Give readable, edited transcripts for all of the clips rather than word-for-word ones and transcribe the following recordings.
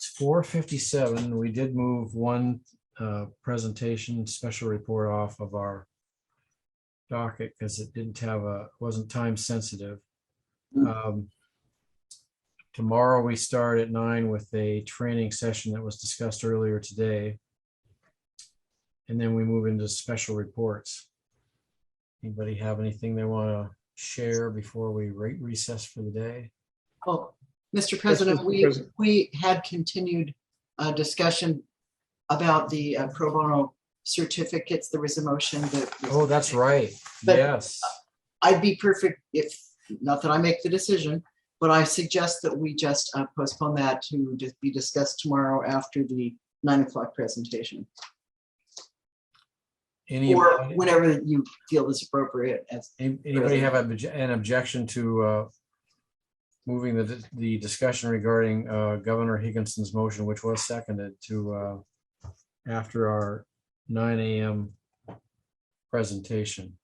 It's 4:57. We did move one presentation special report off of our docket because it wasn't time sensitive. Tomorrow we start at 9 with a training session that was discussed earlier today. And then we move into special reports. Anybody have anything they want to share before we recess for the day? Oh, Mr. President, we had continued discussion about the pro bono certificates. There was a motion that. Oh, that's right. Yes. I'd be perfect if, not that I make the decision, but I suggest that we just postpone that to just be discussed tomorrow after the 9 o'clock presentation. Or whenever you feel is appropriate. Anybody have an objection to moving the discussion regarding Governor Higginson's motion, which was seconded, to after our 9 a.m. presentation?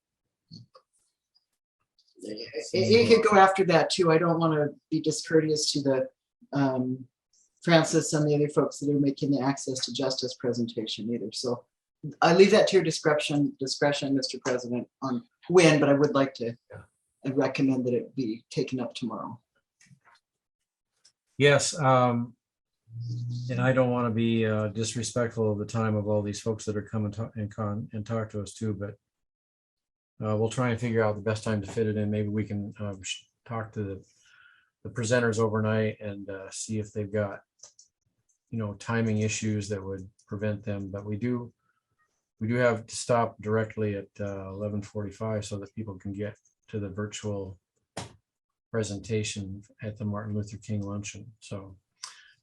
It could go after that too. I don't want to be discourteous to the Francis and the other folks that are making the access to justice presentation either. So I leave that to your discretion, Mr. President, on when, but I would like to recommend that it be taken up tomorrow. Yes, and I don't want to be disrespectful of the time of all these folks that are coming and talk to us too, but we'll try and figure out the best time to fit it in. Maybe we can talk to the presenters overnight and see if they've got, timing issues that would prevent them. But we do have to stop directly at 11:45 so that people can get to the virtual presentation at the Martin Luther King luncheon. So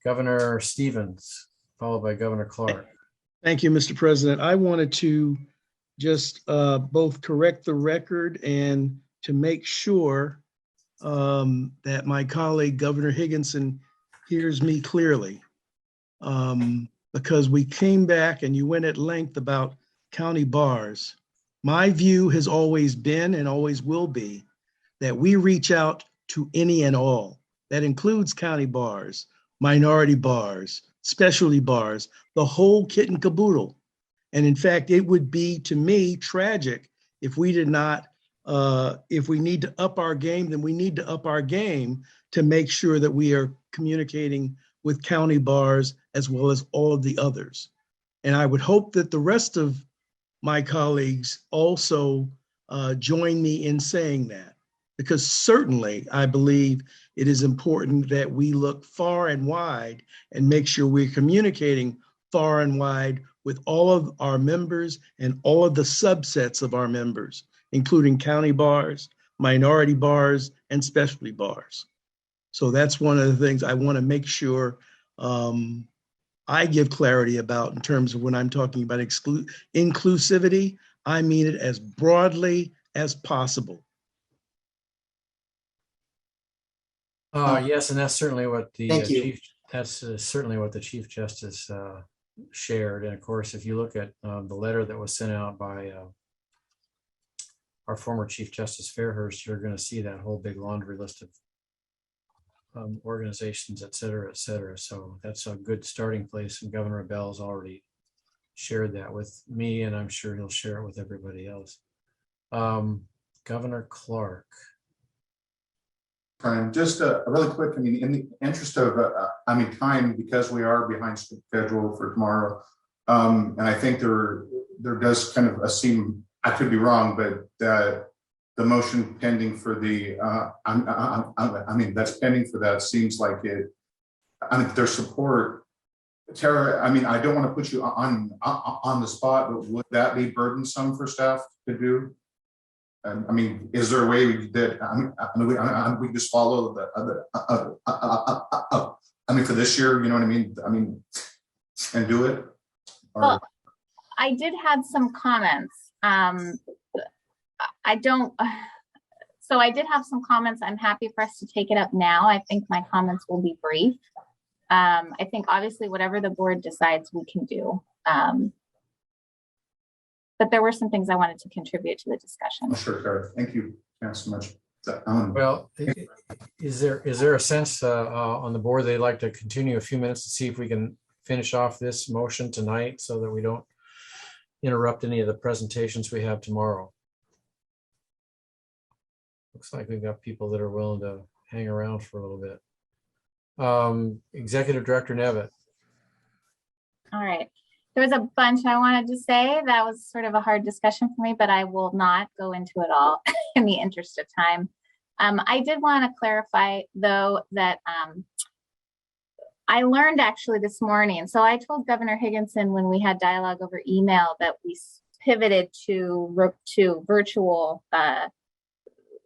Governor Stevens, followed by Governor Clark. Thank you, Mr. President. I wanted to just both correct the record and to make sure that my colleague, Governor Higginson, hears me clearly. Because we came back and you went at length about county bars. My view has always been and always will be that we reach out to any and all. That includes county bars, minority bars, specialty bars, the whole kit and caboodle. And in fact, it would be, to me, tragic if we did not, if we need to up our game, then we need to up our game to make sure that we are communicating with county bars as well as all of the others. And I would hope that the rest of my colleagues also join me in saying that, because certainly I believe it is important that we look far and wide and make sure we're communicating far and wide with all of our members and all of the subsets of our members, including county bars, minority bars, and specialty bars. So that's one of the things I want to make sure I give clarity about in terms of when I'm talking about inclusivity. I mean it as broadly as possible. Yes, and that's certainly what the certainly what the Chief Justice shared. And of course, if you look at the letter that was sent out by our former Chief Justice Fairhurst, you're going to see that whole big laundry list of organizations, et cetera, et cetera. So that's a good starting place. And Governor Bell's already shared that with me, and I'm sure he'll share it with everybody else. Governor Clark. Just really quick, I mean, in the interest of, time, because we are behind schedule for tomorrow, and I think there does kind of seem, I could be wrong, but the motion pending for the, that's pending for that seems like it, their support. Tara, I don't want to put you on the spot, but would that be burdensome for staff to do? Is there a way that we just follow the for this year, you know what I mean, and do it? Or? Well, I did have some comments. I did have some comments. I'm happy for us to take it up now. I think my comments will be brief. I think obviously whatever the board decides we can do. But there were some things I wanted to contribute to the discussion. Oh, sure, Tara. Thank you so much. So, Well, is there a sense on the board they'd like to continue a few minutes to see if we can finish off this motion tonight so that we don't interrupt any of the presentations we have tomorrow? Looks like we've got people that are willing to hang around for a little bit. Executive Director Nevitt. All right. There was a bunch I wanted to say. That was sort of a hard discussion for me, but I will not go into it all in the interest of time. I did want to clarify, though, that I learned actually this morning. So I told Governor Higginson when we had dialogue over email that we pivoted to virtual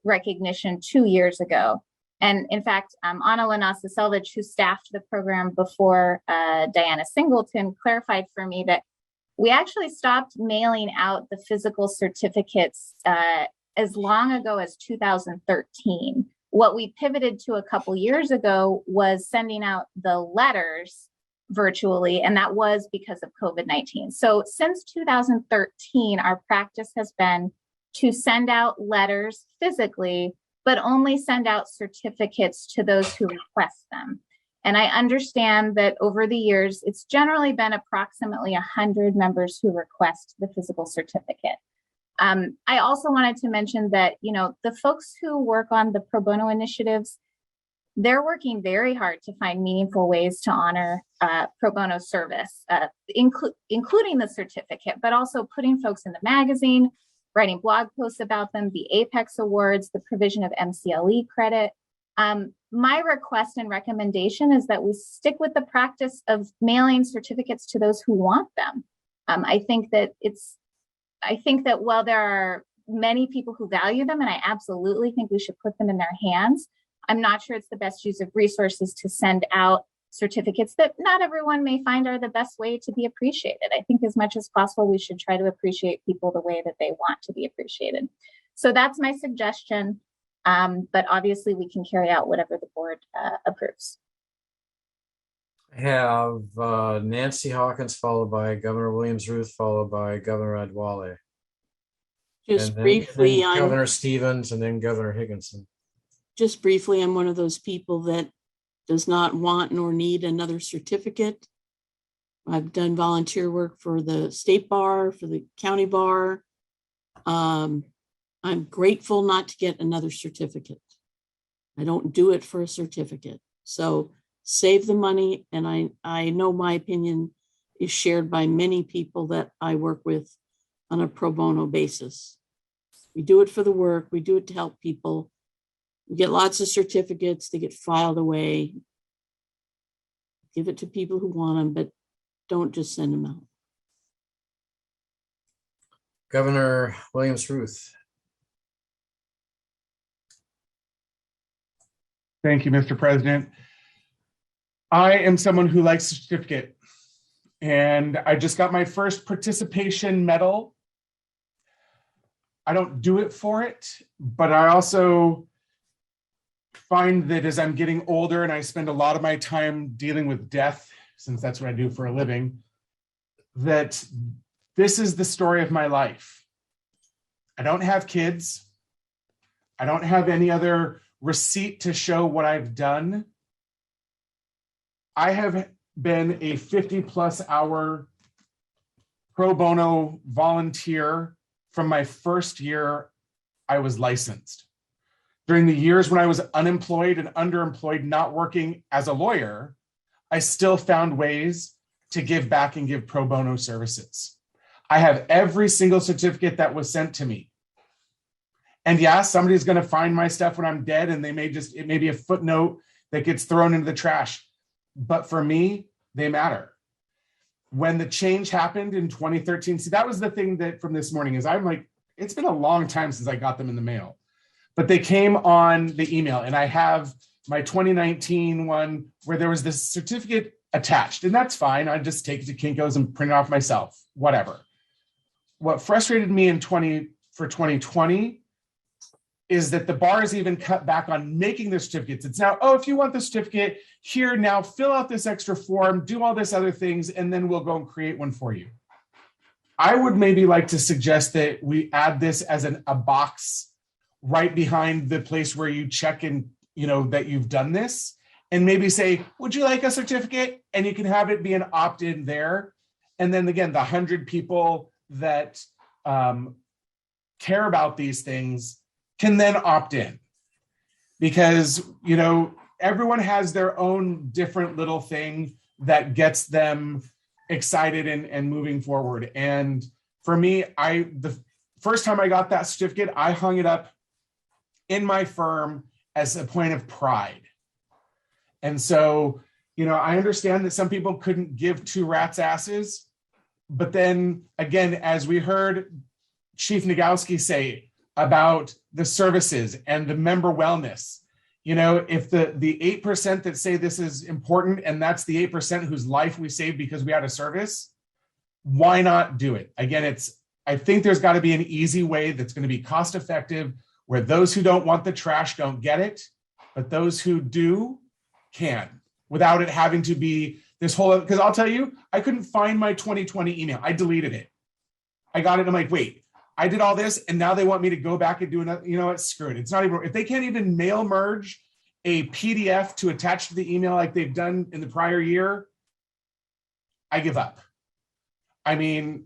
recognition 2 years ago. And in fact, Anna Lanasa-Selvage, who staffed the program before Diana Singleton, clarified for me that we actually stopped mailing out the physical certificates as long ago as 2013. What we pivoted to a couple years ago was sending out the letters virtually, and that was because of COVID-19. So since 2013, our practice has been to send out letters physically, but only send out certificates to those who request them. And I understand that over the years, it's generally been approximately 100 members who request the physical certificate. I also wanted to mention that, you know, the folks who work on the pro bono initiatives, they're working very hard to find meaningful ways to honor pro bono service, including the certificate, but also putting folks in the magazine, writing blog posts about them, the Apex Awards, the provision of MCLE credit. My request and recommendation is that we stick with the practice of mailing certificates to those who want them. I think that while there are many people who value them, and I absolutely think we should put them in their hands, I'm not sure it's the best use of resources to send out certificates that not everyone may find are the best way to be appreciated. I think as much as possible, we should try to appreciate people the way that they want to be appreciated. So that's my suggestion, but obviously we can carry out whatever the board approves. I have Nancy Hawkins, followed by Governor Williams-Ruth, followed by Governor Adwale. Just And then briefly, Governor Stevens, and then Governor Higginson. Just briefly, I'm one of those people that does not want nor need another certificate. I've done volunteer work for the state bar, for the county bar. I'm grateful not to get another certificate. I don't do it for a certificate. So save the money. And I know my opinion is shared by many people that I work with on a pro bono basis. We do it for the work. We do it to help people. We get lots of certificates. They get filed away. Give it to people who want them, but don't just send them out. Governor Williams-Ruth. Thank you, Mr. President. I am someone who likes a certificate, and I just got my first participation medal. I don't do it for it, but I also find that as I'm getting older and I spend a lot of my time dealing with death, since that's what I do for a living, that this is the story of my life. I don't have kids. I don't have any other receipt to show what I've done. I have been a 50+ hour pro bono volunteer from my first year I was licensed. During the years when I was unemployed and underemployed, not working as a lawyer, I still found ways to give back and give pro bono services. I have every single certificate that was sent to me. And yeah, somebody's going to find my stuff when I'm dead, and it may be a footnote that gets thrown into the trash. But for me, they matter. When the change happened in 2013, see, that was the thing that from this morning is I'm like, it's been a long time since I got them in the mail, but they came on the email, and I have my 2019 one where there was this certificate attached, and that's fine. I just take it to Kinko's and print it off myself, whatever. What frustrated me for 2020 is that the bar is even cut back on making the certificates. It's now, oh, if you want the certificate, here now, fill out this extra form, do all this other things, and then we'll go and create one for you. I would maybe like to suggest that we add this as a box right behind the place where you check in, that you've done this, and maybe say, would you like a certificate? And you can have it be an opt-in there. And then again, the 100 people that care about these things can then opt in, because, everyone has their own different little thing that gets them excited and moving forward. And for me, the first time I got that certificate, I hung it up in my firm as a point of pride. And so, I understand that some people couldn't give two rats' asses, but then again, as we heard Chief Nagowski say about the services and the member wellness, if the 8% that say this is important, and that's the 8% whose life we saved because we had a service, why not do it? Again, I think there's got to be an easy way that's going to be cost effective, where those who don't want the trash don't get it, but those who do can, without it having to be this whole, because I'll tell you, I couldn't find my 2020 email. I deleted it. I got it. And I'm like, wait, I did all this and now they want me to go back and do another, what, screw it. It's not even, if they can't even mail merge a PDF to attach to the email like they've done in the prior year, I give up. I mean,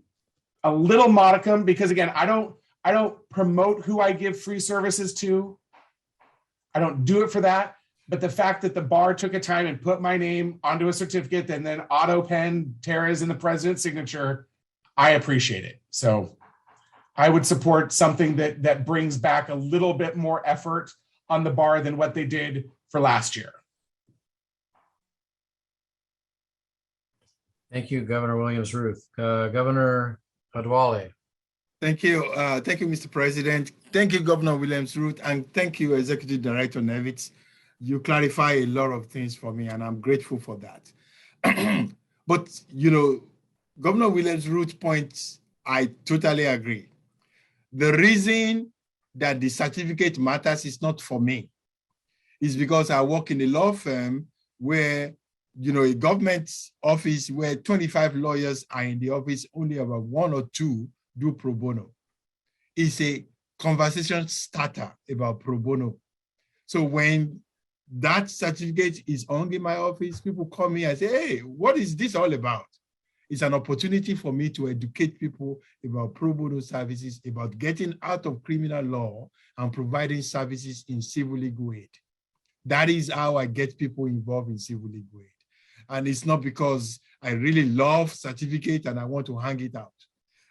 a little modicum, because again, I don't promote who I give free services to. I don't do it for that. But the fact that the bar took a time and put my name onto a certificate and then auto pen Tara's and the president's signature, I appreciate it. So I would support something that brings back a little bit more effort on the bar than what they did for last year. Thank you, Governor Williams-Ruth. Governor Adwale. Thank you. Thank you, Mr. President. Thank you, Governor Williams-Ruth, and thank you, Executive Director Nevitz. You clarify a lot of things for me, and I'm grateful for that. But, Governor Williams-Ruth's point, I totally agree. The reason that the certificate matters is not for me. It's because I work in a law firm where, a government office where 25 lawyers are in the office, only about 1 or 2 do pro bono. It's a conversation starter about pro bono. So when that certificate is on in my office, people call me and say, hey, what is this all about? It's an opportunity for me to educate people about pro bono services, about getting out of criminal law and providing services in civil legal aid. That is how I get people involved in civil legal aid. And it's not because I really love certificate and I want to hang it out.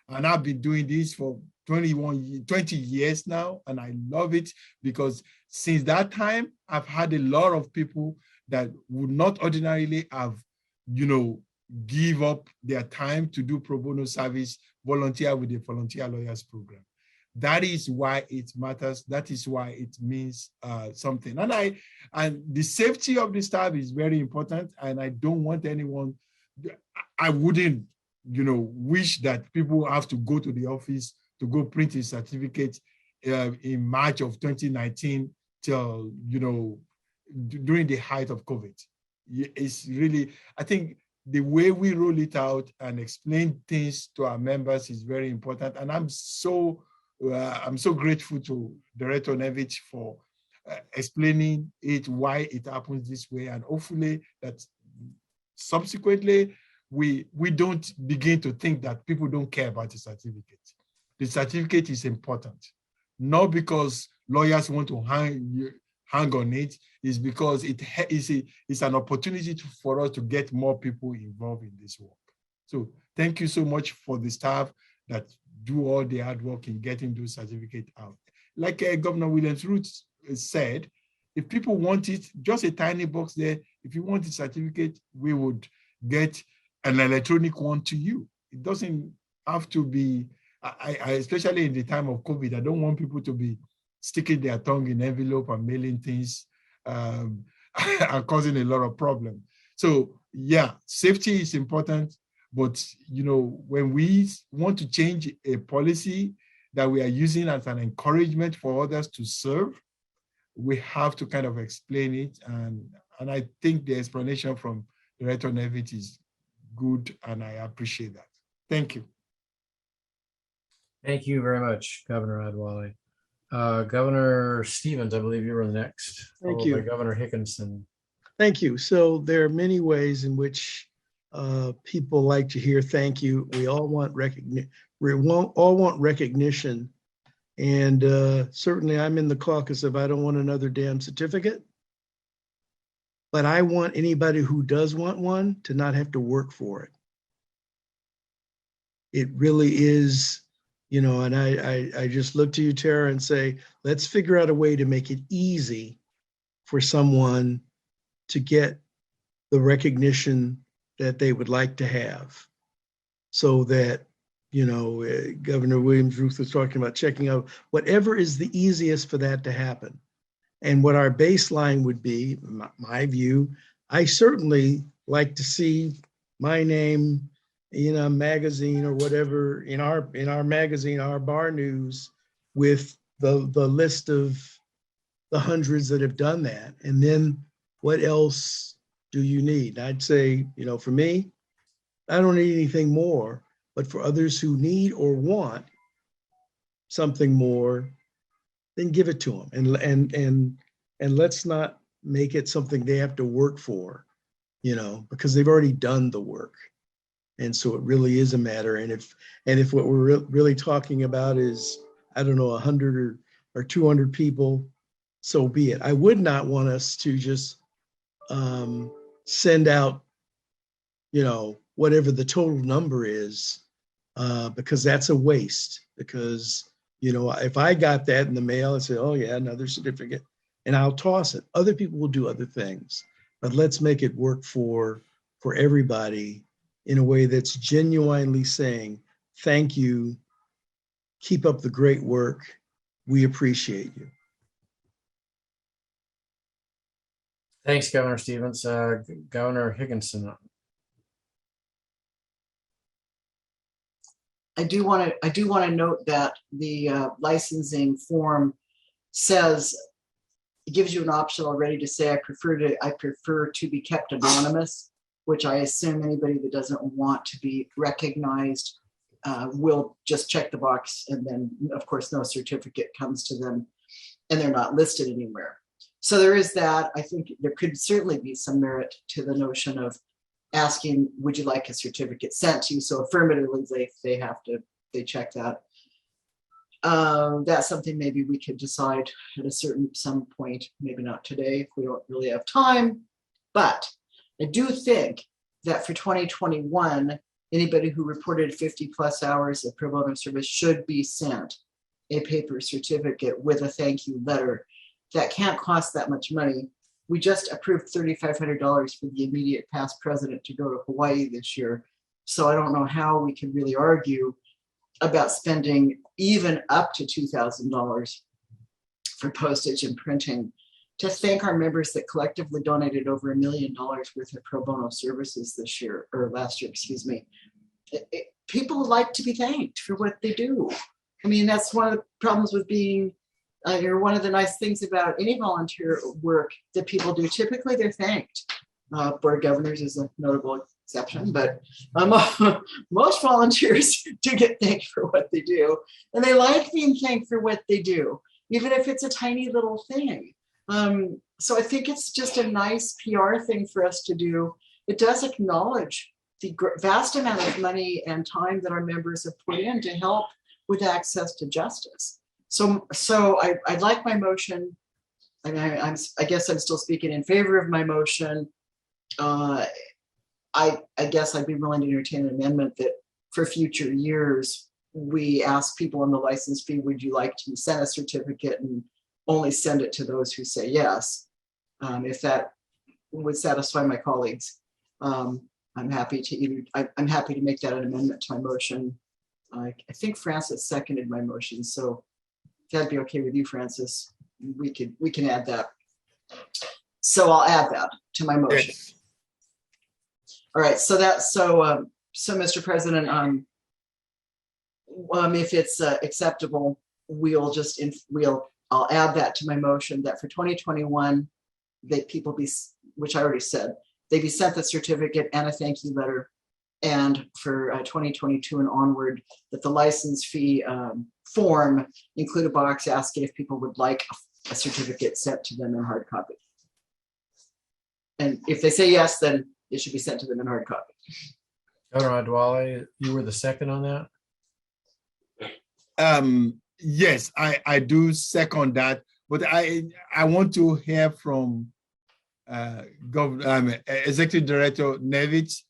And I've been doing this for 20 years now, and I love it because since that time, I've had a lot of people that would not ordinarily have, give up their time to do pro bono service, volunteer with the Volunteer Lawyers Program. That is why it matters. That is why it means something. And the safety of the staff is very important, and I don't want anyone, I wouldn't, wish that people have to go to the office to go print a certificate in March of 2019 till, during the height of COVID. It's really, I think the way we roll it out and explain things to our members is very important. And I'm so grateful to Director Nevitz for explaining it, why it happens this way. And hopefully that subsequently, we don't begin to think that people don't care about the certificate. The certificate is important, not because lawyers want to hang on it, is because it's an opportunity for us to get more people involved in this work. So thank you so much for the staff that do all the hard work in getting those certificates out. Like Governor Williams-Ruth said, if people want it, just a tiny box there. If you want the certificate, we would get an electronic one to you. It doesn't have to be, I especially in the time of COVID, I don't want people to be sticking their tongue in envelope and mailing things and causing a lot of problems. So yeah, safety is important, but when we want to change a policy that we are using as an encouragement for others to serve, we have to kind of explain it. And I think the explanation from Director Nevitz is good, and I appreciate that. Thank you. Thank you very much, Governor Adwale. Governor Stevens, I believe you were the next. Thank followed by you. Governor Hickinson. Thank you. So there are many ways in which people like to hear thank you. We all want recognition. All want recognition. And certainly I'm in the caucus of I don't want another damn certificate. But I want anybody who does want one to not have to work for it. It really is, you know, and I just look to you, Tara, and say, let's figure out a way to make it easy for someone to get the recognition that they would like to have, so that, you know, Governor Williams-Ruth was talking about checking out whatever is the easiest for that to happen. And what our baseline would be, my view, I certainly like to see my name in a magazine or whatever, in our magazine, our bar news, with the list of the hundreds that have done that. And then what else do you need? I'd say, you know, for me, I don't need anything more, but for others who need or want something more, then give it to them. And let's not make it something they have to work for, you know, because they've already done the work. And so it really is a matter. And if what we're really talking about is, I don't know, 100 or 200 people, so be it. I would not want us to just send out, you know, whatever the total number is, because that's a waste. Because, you know, if I got that in the mail and say, oh yeah, another certificate, and I'll toss it. Other people will do other things, but let's make it work for everybody in a way that's genuinely saying, thank you, keep up the great work, we appreciate you. Thanks, Governor Stevens. Governor Higginson. I do want to note that the licensing form says, it gives you an option already to say, I prefer to be kept anonymous, which I assume anybody that doesn't want to be recognized will just check the box, and then of course no certificate comes to them and they're not listed anywhere. So there is that. I think there could certainly be some merit to the notion of asking, would you like a certificate sent to you? So affirmatively they check that. That's something maybe we could decide at some point, maybe not today if we don't really have time. But I do think that for 2021, anybody who reported 50 plus hours of pro bono service should be sent a paper certificate with a thank you letter. That can't cost that much money. We just approved $3,500 for the immediate past president to go to Hawaii this year. So I don't know how we can really argue about spending even up to $2,000 for postage and printing to thank our members that collectively donated over $1 million worth of pro bono services this year, or last year, excuse me. People like to be thanked for what they do. I mean, that's one of the problems with being, or one of the nice things about any volunteer work that people do. Typically, they're thanked. Board of Governors is a notable exception, but most volunteers do get thanked for what they do, and they like being thanked for what they do, even if it's a tiny little thing. So I think it's just a nice PR thing for us to do. It does acknowledge the vast amount of money and time that our members have put in to help with access to justice. So I'd like my motion. I mean, I guess I'm still speaking in favor of my motion. I guess I'd be willing to entertain an amendment that for future years, we ask people on the license fee, would you like to send a certificate, and only send it to those who say yes. If that would satisfy my colleagues, I'm happy to make that an amendment to my motion. I think Francis seconded my motion, so if that'd be okay with you, Francis, we can add that. So I'll add that to my motion. Yes. All right, so Mr. President, if it's acceptable, I'll add that to my motion that for 2021, that people be, which I already said, they be sent the certificate and a thank you letter And for 2022 and onward, that the license fee form include a box asking if people would like a certificate sent to them in hard copy. And if they say yes, then it should be sent to them in hard copy. Governor Adewale, you were the second on that? Yes, I do second that, but I want to hear from Executive Director Nevitz.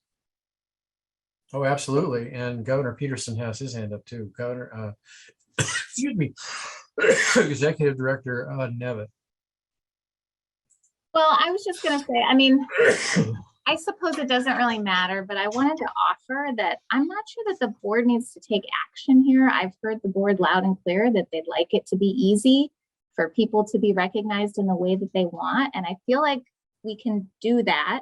Oh, absolutely. And Governor Peterson has his hand up too. Governor, excuse me, Executive Director Nevitt. Well, I was just going to say, I mean, I suppose it doesn't really matter, but I wanted to offer that I'm not sure that the board needs to take action here. I've heard the board loud and clear that they'd like it to be easy for people to be recognized in the way that they want. And I feel like we can do that.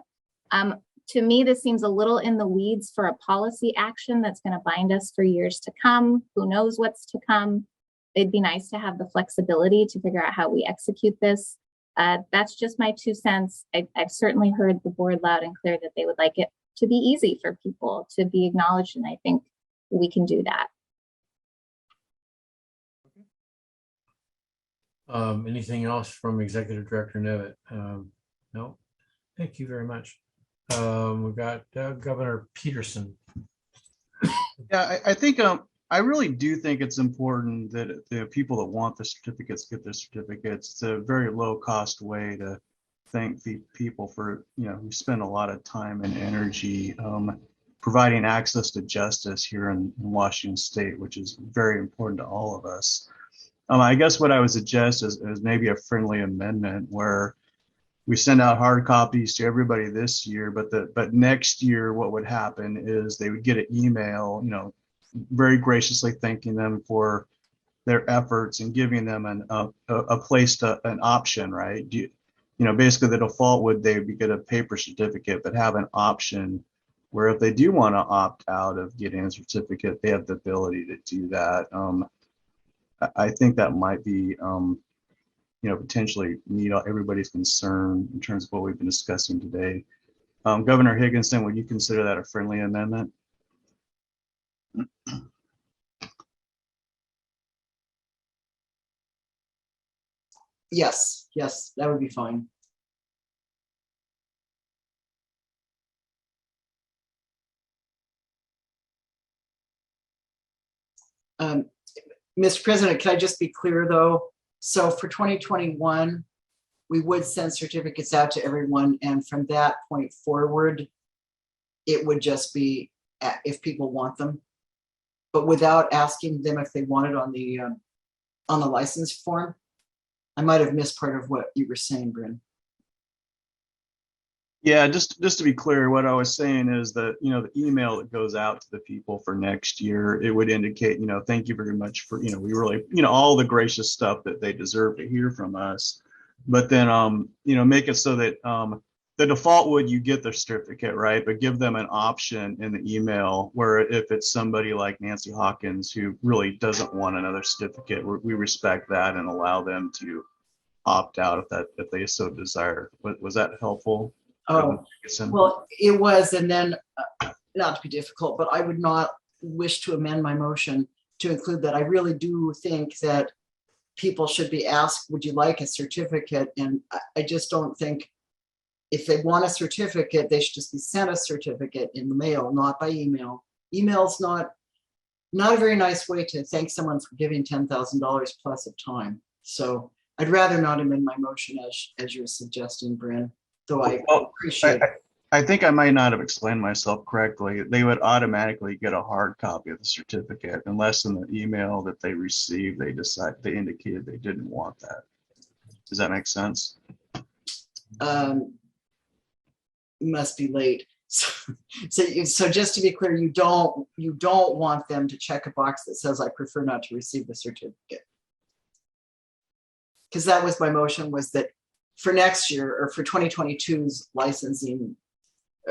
To me, this seems a little in the weeds for a policy action that's going to bind us for years to come. Who knows what's to come? It'd be nice to have the flexibility to figure out how we execute this. That's just my 2 cents. I've certainly heard the board loud and clear that they would like it to be easy for people to be acknowledged, and I think we can do that. Anything else from Executive Director Nevitt? No, thank you very much. We've got Governor Peterson. Yeah, I think I really do think it's important that the people that want the certificates get their certificates. It's a very low cost way to thank the people for, who spend a lot of time and energy providing access to justice here in Washington State, which is very important to all of us. I guess what I would suggest is maybe a friendly amendment where we send out hard copies to everybody this year, but next year what would happen is they would get an email, very graciously thanking them for their efforts and giving them a place to an option, right? Basically the default would they would get a paper certificate, but have an option where if they do want to opt out of getting a certificate, they have the ability to do that. I think that might be, potentially meet everybody's concern in terms of what we've been discussing today. Governor Higginson, would you consider that a friendly amendment? Yes, that would be fine. Mr. President, can I just be clear though? So for 2021, we would send certificates out to everyone. And from that point forward, it would just be if people want them, but without asking them if they want it on the license form. I might have missed part of what you were saying, Bryn. Yeah, just to be clear, what I was saying is that, the email that goes out to the people for next year, it would indicate, thank you very much for, we really, all the gracious stuff that they deserve to hear from us. But then, make it so that the default would you get their certificate, right? But give them an option in the email where if it's somebody like Nancy Hawkins who really doesn't want another certificate, we respect that and allow them to opt out if they so desire. Was that helpful? Oh, well, it was, and then not to be difficult, but I would not wish to amend my motion to include that. I really do think that people should be asked, would you like a certificate? And I just don't think if they want a certificate, they should just be sent a certificate in the mail, not by email. Email's not a very nice way to thank someone for giving $10,000 plus of time. So I'd rather not amend my motion as you're suggesting, Bryn. So I appreciate it. I think I might not have explained myself correctly. They would automatically get a hard copy of the certificate unless in the email that they received, they indicated they didn't want that. Does that make sense? Must be late. So just to be clear, you don't want them to check a box that says I prefer not to receive the certificate. Because that was my motion, was that for next year or for 2022's licensing,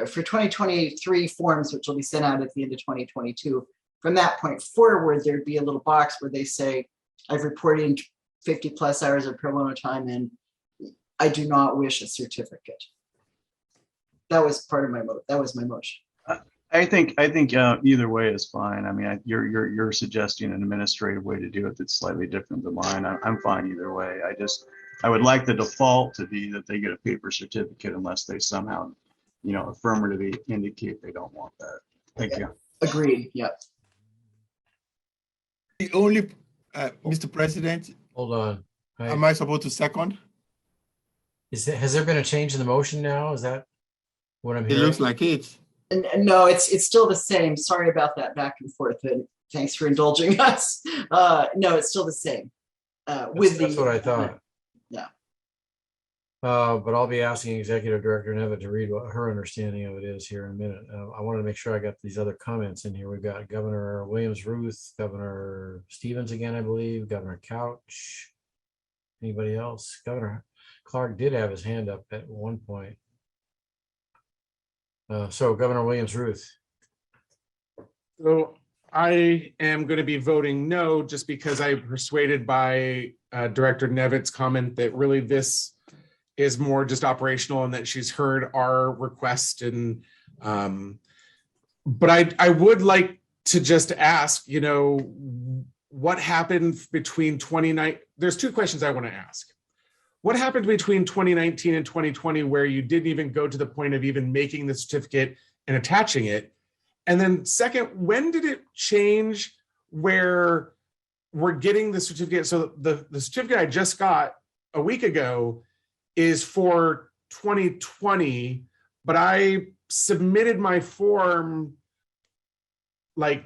for 2023 forms, which will be sent out at the end of 2022, from that point forward, there'd be a little box where they say, I've reported 50 plus hours of pro bono time and I do not wish a certificate. That was part of my vote. That was my motion. I think either way is fine. I mean, you're suggesting an administrative way to do it that's slightly different than mine. I'm fine either way. I would like the default to be that they get a paper certificate unless they somehow, affirmatively indicate they don't want that. Thank you. Agreed. Yep. The only, Mr. President, Hold on. am I supposed to second? Has there been a change in the motion now? Is that what I'm It hearing? looks like it. And no, it's still the same. Sorry about that back and forth. And thanks for indulging us. No, it's still the same. That's what I thought. Yeah. But I'll be asking Executive Director Nevitt to read what her understanding of it is here in a minute. I wanted to make sure I got these other comments in here. We've got Governor Williams-Ruth, Governor Stevens again, I believe, Governor Couch. Anybody else? Governor Clark did have his hand up at one point. So Governor Williams-Ruth. So I am going to be voting no, just because I'm persuaded by Director Nevitt's comment that really this is more just operational and that she's heard our request. And but I would like to just ask, what happened between 2019? There's two questions I want to ask. What happened between 2019 and 2020 where you didn't even go to the point of even making the certificate and attaching it? And then second, when did it change where we're getting the certificate? So the certificate I just got a week ago is for 2020, but I submitted my form like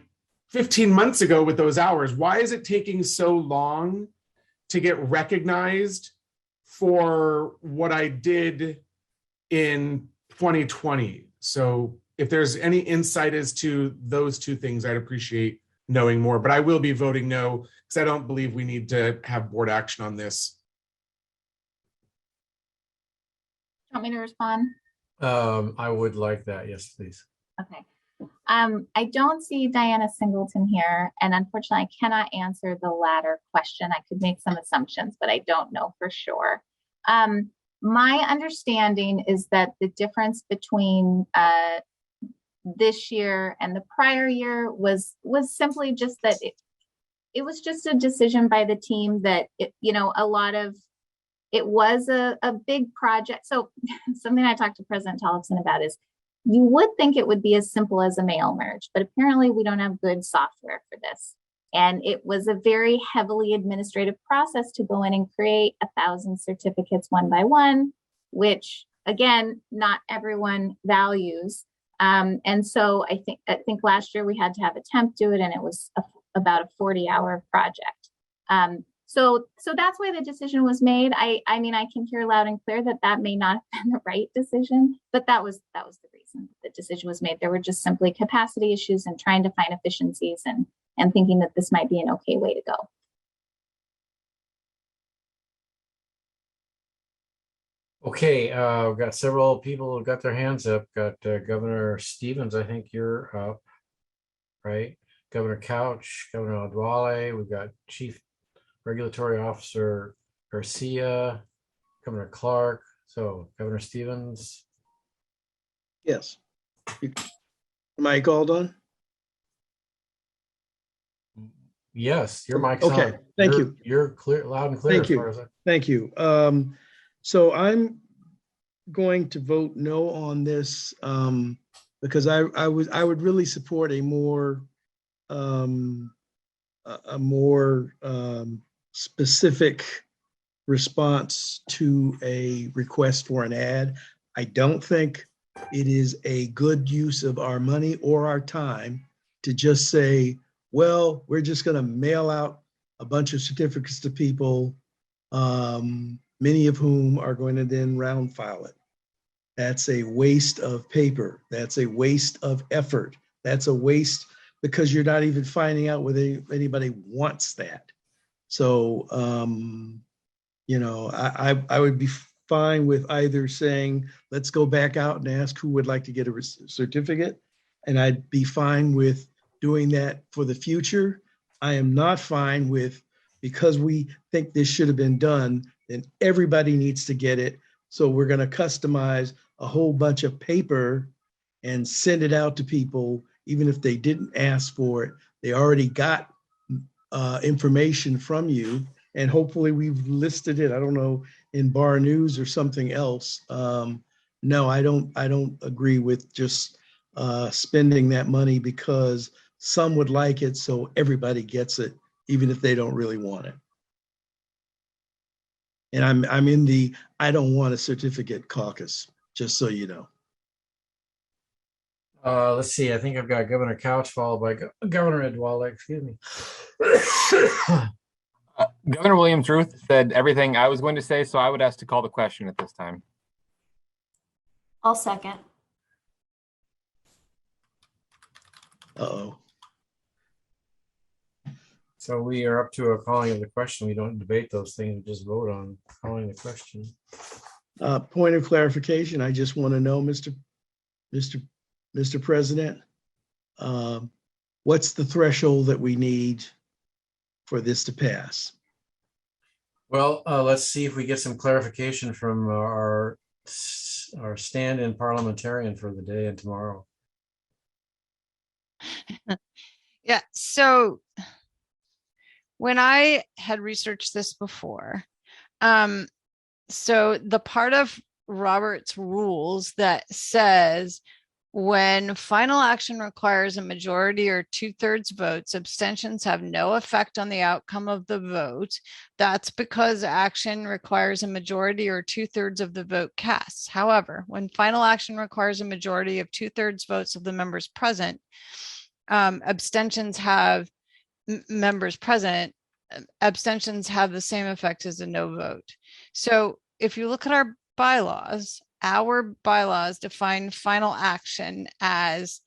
15 months ago with those hours. Why is it taking so long to get recognized for what I did in 2020? So if there's any insight as to those two things, I'd appreciate knowing more, but I will be voting no because I don't believe we need to have board action on this. Want me to respond? I would like that. Yes, please. Okay. I don't see Diana Singleton here, and unfortunately, I cannot answer the latter question. I could make some assumptions, but I don't know for sure. My understanding is that the difference between this year and the prior year was simply just that it was just a decision by the team that it was a big project. So something I talked to President Tollefson about is you would think it would be as simple as a mail merge, but apparently we don't have good software for this. And it was a very heavily administrative process to go in and create 1,000 certificates one by one, which again, not everyone values. And so I think last year we had to have a temp do it, and it was about a 40-hour project. So that's why the decision was made. I mean, I can hear loud and clear that may not have been the right decision, but that was the reason the decision was made. There were just simply capacity issues and trying to find efficiencies and thinking that this might be an okay way to go. Okay, we've got several people who got their hands up. Got Governor Stevens, I think you're up, right? Governor Couch, Governor Adwale, we've got Chief Regulatory Officer Garcia, Governor Clark. So Governor Stevens. Yes. Am I called on? Yes, your mic's on. Okay, thank you. You're clear, loud and clear. Thank as you. far as Thank you. So I'm going to vote no on this because I would really support a more specific response to a request for an ad. I don't think it is a good use of our money or our time to just say, well, we're just going to mail out a bunch of certificates to people, many of whom are going to then round file it. That's a waste of paper. That's a waste of effort. That's a waste because you're not even finding out whether anybody wants that. So, I would be fine with either saying, let's go back out and ask who would like to get a certificate. And I'd be fine with doing that for the future. I am not fine with, because we think this should have been done, then everybody needs to get it. So we're going to customize a whole bunch of paper and send it out to people, even if they didn't ask for it. They already got information from you, and hopefully we've listed it, I don't know, in Bar News or something else. No, I don't agree with just spending that money because some would like it, so everybody gets it, even if they don't really want it. And I'm in the I don't want a certificate caucus, just so you know. Let's see. I think I've got Governor Couch followed by Governor Adwale. Excuse me. Governor Williams Ruth said everything I was going to say, so I would ask to call the question at this time. I'll second. Uh-oh. So we are up to a calling of the question. We don't debate those things. We just vote on calling the question. Point of clarification. I just want to know, Mr. President, what's the threshold that we need for this to pass? Well, let's see if we get some clarification from our stand-in parliamentarian for the day and tomorrow. Yeah, so when I had researched this before, so the part of Robert's rules that says when final action requires a majority or 2/3 votes, abstentions have no effect on the outcome of the vote. That's because action requires a majority or 2/3 of the vote cast. However, when final action requires a majority of 2/3 votes of the members present, abstentions have abstentions have the same effect as a no vote. So if you look at our bylaws define final action as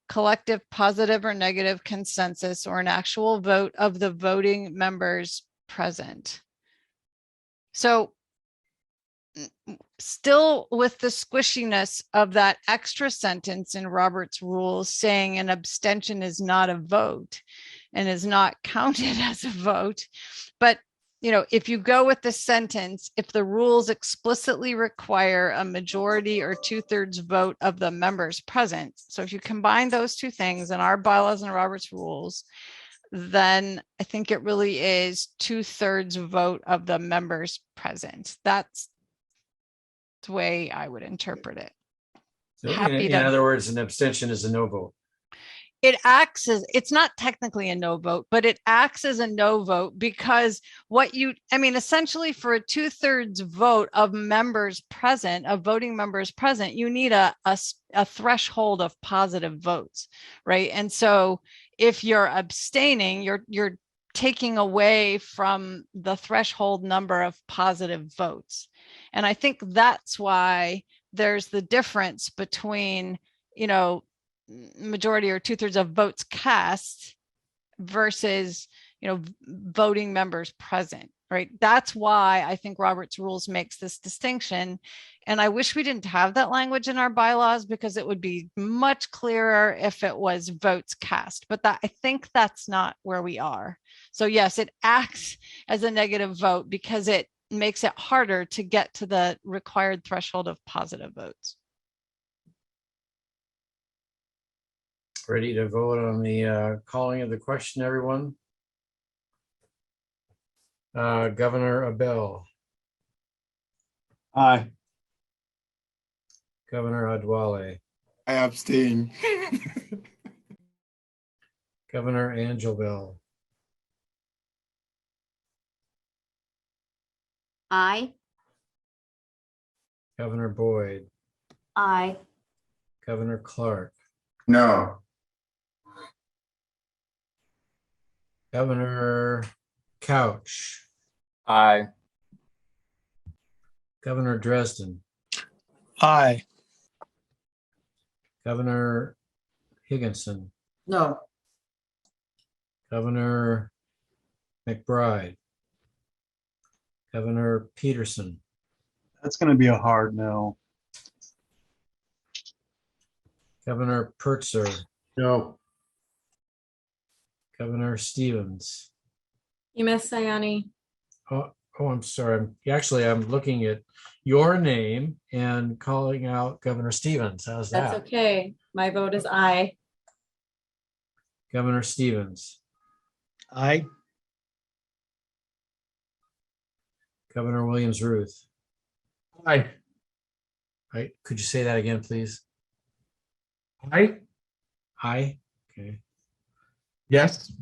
collective positive or negative consensus or an actual vote of the voting members present. So still with the squishiness of that extra sentence in Robert's rules saying an abstention is not a vote and is not counted as a vote. But if you go with the sentence, if the rules explicitly require a majority or 2/3 vote of the members present. So if you combine those two things in our bylaws and Robert's rules, then I think it really is 2/3 vote of the members present. That's the way I would interpret it. So in other words, an abstention is a no vote. It acts as, it's not technically a no vote, but it acts as a no vote because essentially for a 2/3 vote of members present, of voting members present, you need a threshold of positive votes, right? And so if you're abstaining, you're taking away from the threshold number of positive votes. And I think that's why there's the difference between, majority or 2/3 of votes cast versus, voting members present, right? That's why I think Robert's rules makes this distinction. And I wish we didn't have that language in our bylaws because it would be much clearer if it was votes cast, but I think that's not where we are. So yes, it acts as a negative vote because it makes it harder to get to the required threshold of positive votes. Ready to vote on the calling of the question, everyone? Governor Abel. Aye. Governor Adwale. I abstain. Governor Angelville. Aye. Governor Boyd. Aye. Governor Clark. No. Governor Couch. Aye. Governor Dresden. Aye. Governor Higginson. No. Governor McBride. Governor Peterson. That's going to be a hard no. Governor Pertzer. No. Governor Stevens. You miss Sayani. Oh, Oh, I'm sorry. Actually, I'm looking at your name and calling out Governor Stevens. How's That's that? okay. My vote is aye. Governor Stevens, Aye. Governor Williams-Ruth. Aye. Right? Could you say that again, please? Aye. Aye. Okay. Yes.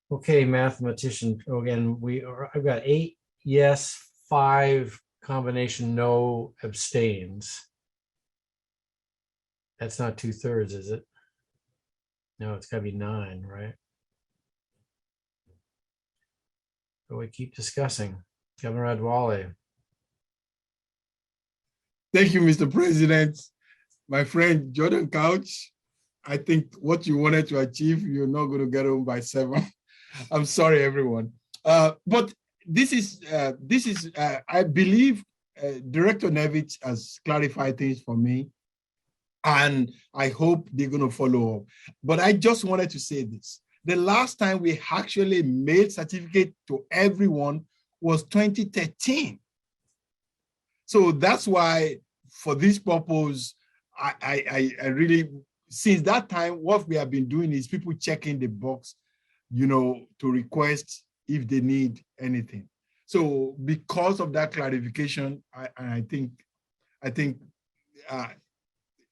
Okay, mathematician. Again, I've got 8 yes, 5 combination no, abstains. That's not 2/3, is it? No, it's got to be 9, right? So we keep discussing. Governor Adwale. Thank you, Mr. President. My friend Jordan Couch, I think what you wanted to achieve, you're not going to get home by 7. I'm sorry, everyone. But this is, I believe Director Nevich has clarified things for me, and I hope they're going to follow up. But I just wanted to say this. The last time we actually mailed certificate to everyone was 2013. So that's why, for this purpose, I really, since that time, what we have been doing is people checking the box, to request if they need anything. So because of that clarification, I think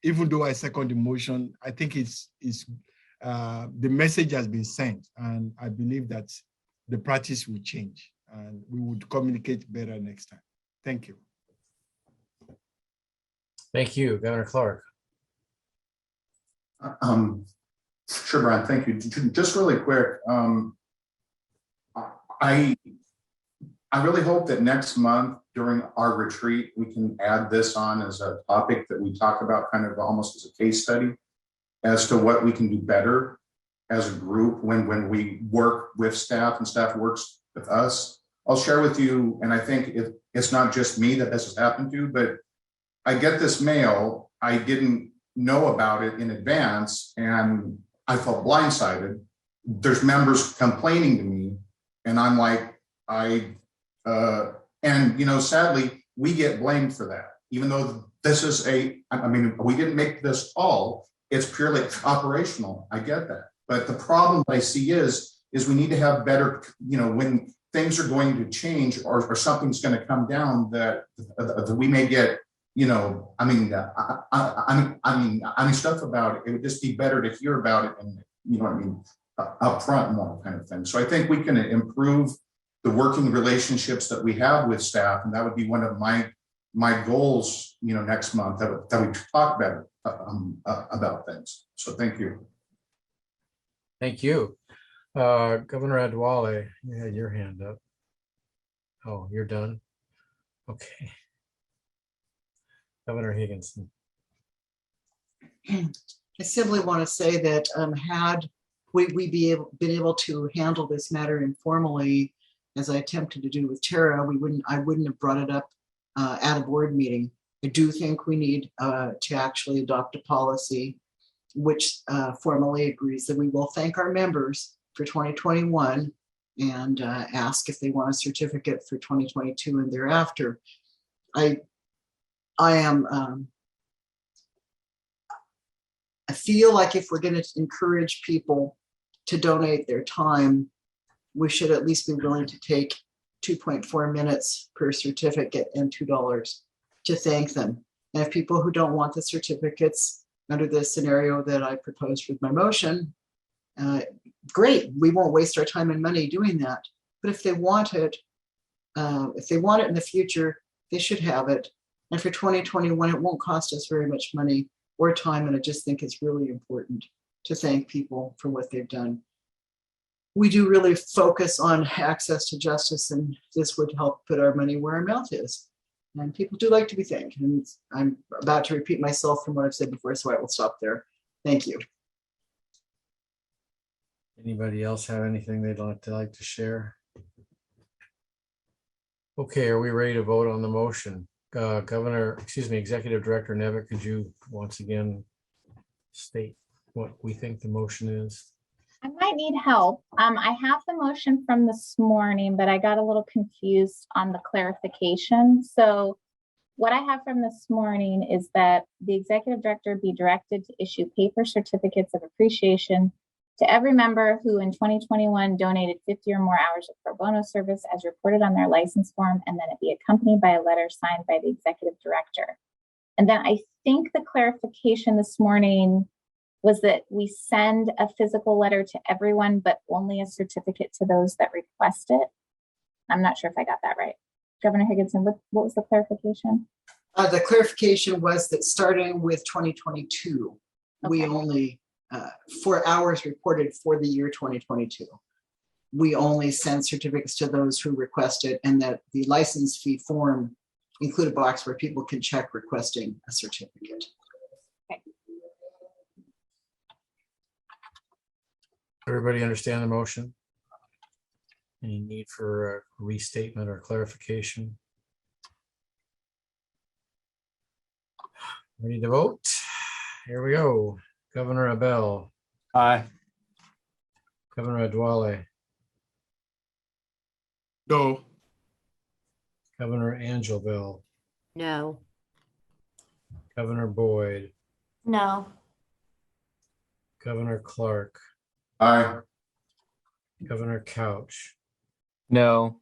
even though I second the motion, I think it's the message has been sent, and I believe that the practice will change and we would communicate better next time. Thank you. Thank you, Governor Clark. Sure, Brian, thank you. Just really quick, I really hope that next month during our retreat, we can add this on as a topic that we talk about kind of almost as a case study as to what we can do better as a group when we work with staff and staff works with us. I'll share with you, and I think it's not just me that this has happened to, but I get this mail, I didn't know about it in advance, and I felt blindsided. There's members complaining to me, and I'm like, sadly, we get blamed for that. Even though this is we didn't make this call, it's purely operational. I get that. But the problem I see is we need to have better, when things are going to change or something's going to come down that we may get, stuff about it. It would just be better to hear about it and, up front more kind of thing. So I think we can improve the working relationships that we have with staff. And that would be one of my goals, next month that we talk better about things. So thank you. Thank you. Governor Adwale, you had your hand up. Oh, you're done? Okay. Governor Higginson. I simply want to say that had we been able to handle this matter informally, as I attempted to do with Tara, I wouldn't have brought it up at a board meeting. I do think we need to actually adopt a policy which formally agrees that we will thank our members for 2021 and ask if they want a certificate for 2022 and thereafter. I feel like if we're going to encourage people to donate their time, we should at least be willing to take 2.4 minutes per certificate and $2 to thank them. And if people who don't want the certificates under the scenario that I proposed with my motion, great, we won't waste our time and money doing that. But if they want it in the future, they should have it. And for 2021, it won't cost us very much money or time. And I just think it's really important to thank people for what they've done. We do really focus on access to justice, and this would help put our money where our mouth is. And people do like to be thanked. And I'm about to repeat myself from what I've said before, so I will stop there. Thank you. Anybody else have anything they'd like to share? Okay, are we ready to vote on the motion? Executive Director Nevitt, could you once again state what we think the motion is? I might need help. I have the motion from this morning, but I got a little confused on the clarification. So what I have from this morning is that the executive director be directed to issue paper certificates of appreciation to every member who in 2021 donated 50 or more hours of pro bono service as reported on their license form, and then it be accompanied by a letter signed by the executive director. And then I think the clarification this morning was that we send a physical letter to everyone, but only a certificate to those that request it. I'm not sure if I got that right. Governor Higginson, what was the clarification? The clarification was that starting with 2022, we only, for hours reported for the year 2022, we only send certificates to those who request it, and that the license fee form include a box where people can check requesting a certificate. Okay. Everybody understand the motion? Any need for a restatement or clarification? Ready to vote? Here we go. Governor Abel, Aye. Governor Adwale, No. Governor Angelville, No. Governor Boyd, No. Governor Clark, Aye. Governor Couch, No.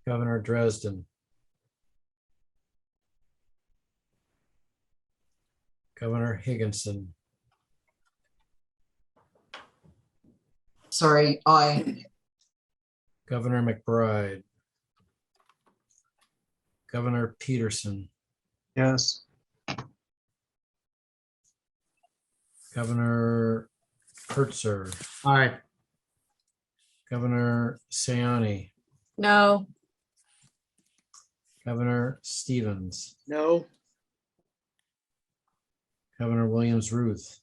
Governor Dresden, Governor Higginson, Sorry, aye. Governor McBride, Governor Peterson, Yes. Governor Hertzer, Aye. Governor Sayani, No. Governor Stevens, No. Governor Williams Ruth,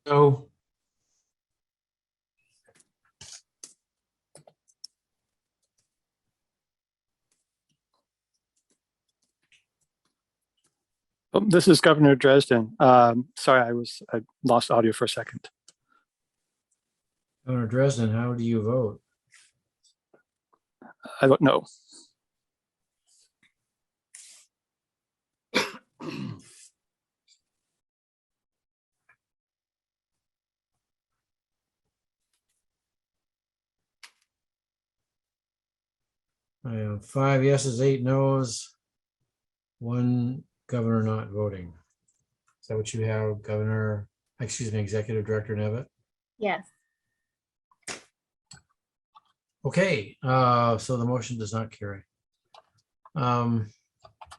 No. This is Governor Dresden. Sorry, I lost audio for a second. Governor Dresden, how do you vote? I don't know. I have 5 yeses, 8 nos, 1 governor not voting. Is that what you have, Executive Director Nevitt? Yes. Okay, so the motion does not carry. So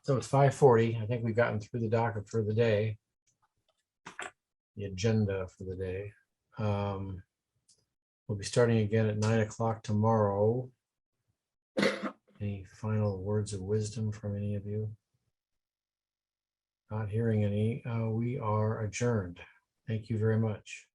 it's 5:40. I think we've gotten through the docket for the day. The agenda for the day. We'll be starting again at 9 o'clock tomorrow. Any final words of wisdom from any of you? Not hearing any. We are adjourned. Thank you very much.